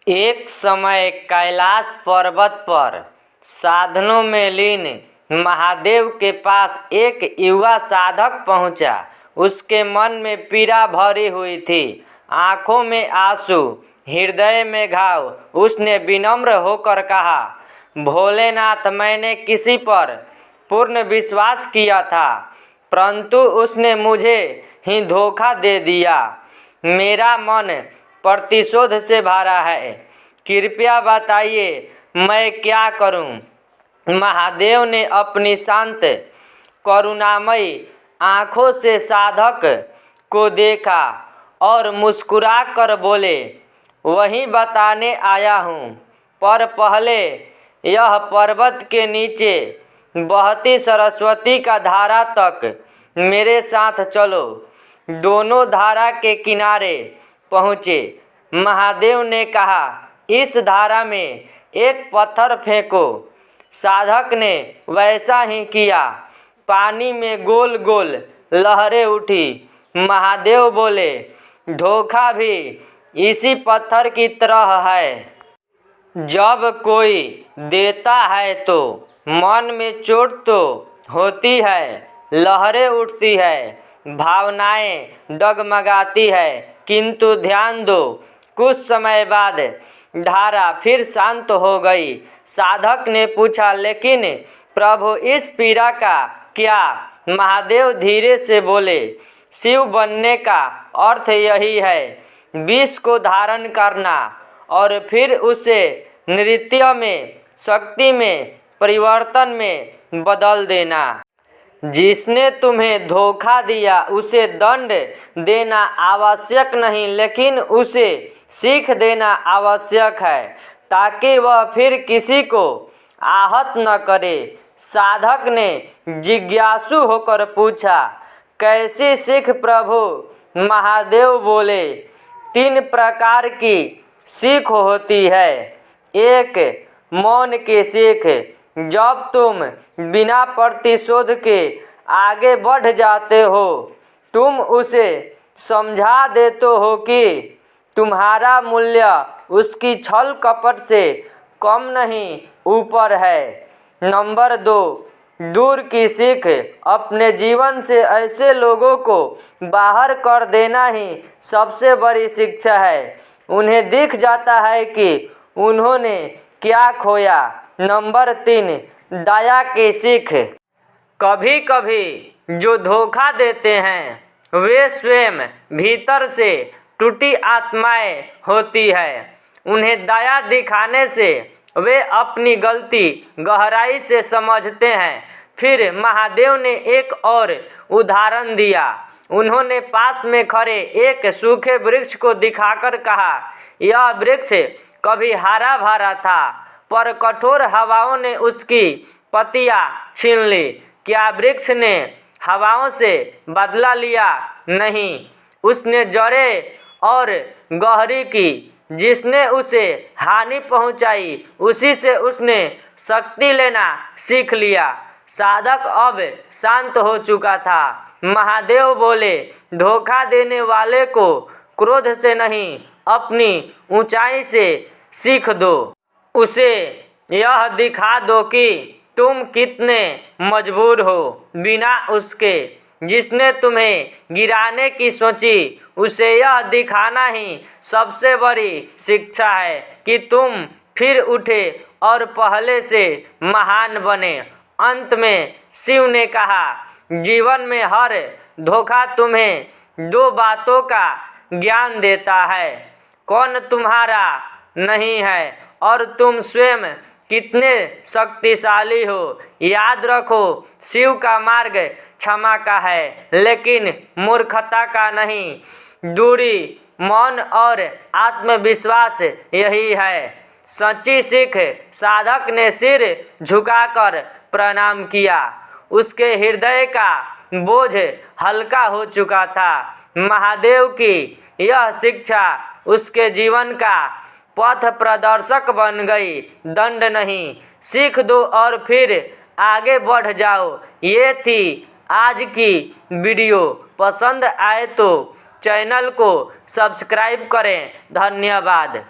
एक समय कैलाश पर्वत पर साधनों में लीन महादेव के पास एक युवा साधक पहुंचा। उसके मन में पीड़ा भरी हुई थी, आंखों में आंसू, हृदय में घाव। उसने विनम्र होकर कहा, भोलेनाथ, मैंने किसी पर पूर्ण विश्वास किया था, परंतु उसने मुझे ही धोखा दे दिया। मेरा मन प्रतिशोध से भरा है, कृपया बताइए मैं क्या करूं। महादेव ने अपनी शांत करुणामयी आंखों से साधक को देखा और मुस्कुरा कर बोले, वही बताने आया हूँ, पर पहले यह पर्वत के नीचे बहती सरस्वती का धारा तक मेरे साथ चलो। दोनों धारा के किनारे पहुँचे। महादेव ने कहा, इस धारा में एक पत्थर फेंको। साधक ने वैसा ही किया। पानी में गोल गोल लहरें उठी। महादेव बोले, धोखा भी इसी पत्थर की तरह है। जब कोई देता है तो मन में चोट तो होती है, लहरें उठती है, भावनाएं डगमगाती है, किंतु ध्यान दो, कुछ समय बाद धारा फिर शांत हो गई। साधक ने पूछा, लेकिन प्रभु इस पीड़ा का क्या? महादेव धीरे से बोले, शिव बनने का अर्थ यही है, विष को धारण करना और फिर उसे नृत्य में, शक्ति में, परिवर्तन में बदल देना। जिसने तुम्हें धोखा दिया उसे दंड देना आवश्यक नहीं, लेकिन उसे सीख देना आवश्यक है, ताकि वह फिर किसी को आहत न करे। साधक ने जिज्ञासु होकर पूछा, कैसी सीख प्रभु? महादेव बोले, 3 प्रकार की सीख होती है। एक, मौन की सीख। जब तुम बिना प्रतिशोध के आगे बढ़ जाते हो, तुम उसे समझा देते हो कि तुम्हारा मूल्य उसकी छल कपट से कम नहीं, ऊपर है। नंबर 2, दूर की सीख। अपने जीवन से ऐसे लोगों को बाहर कर देना ही सबसे बड़ी शिक्षा है। उन्हें दिख जाता है कि उन्होंने क्या खोया। नंबर 3, दया की सीख। कभी कभी जो धोखा देते हैं वे स्वयं भीतर से टूटी आत्माएं होती है। उन्हें दया दिखाने से वे अपनी गलती गहराई से समझते हैं। फिर महादेव ने एक और उदाहरण दिया। उन्होंने पास में खड़े एक सूखे वृक्ष को दिखाकर कहा, यह वृक्ष कभी हरा भरा था, पर कठोर हवाओं ने उसकी पत्तियां छीन ली। क्या वृक्ष ने हवाओं से बदला लिया? नहीं, उसने जड़ें और गहरी की। जिसने उसे हानि पहुंचाई उसी से उसने शक्ति लेना सीख लिया। साधक अब शांत हो चुका था। महादेव बोले, धोखा देने वाले को क्रोध से नहीं, अपनी ऊंचाई से सीख दो। उसे यह दिखा दो कि तुम कितने मजबूर हो। बिना उसके जिसने तुम्हें गिराने की सोची, उसे यह दिखाना ही सबसे बड़ी शिक्षा है कि तुम फिर उठे और पहले से महान बने। अंत में शिव ने कहा, जीवन में हर धोखा तुम्हें 2 बातों का ज्ञान देता है, कौन तुम्हारा नहीं है और तुम स्वयं कितने शक्तिशाली हो। याद रखो, शिव का मार्ग क्षमा का है, लेकिन मूर्खता का नहीं। दूरी, मौन और आत्मविश्वास यही है सच्ची सीख। साधक ने सिर झुकाकर प्रणाम किया। उसके हृदय का बोझ हल्का हो चुका था। महादेव की यह शिक्षा उसके जीवन का पथ प्रदर्शक बन गई। दंड नहीं, सीख दो और फिर आगे बढ़ जाओ। ये थी आज की वीडियो। पसंद आए तो चैनल को सब्सक्राइब करें। धन्यवाद।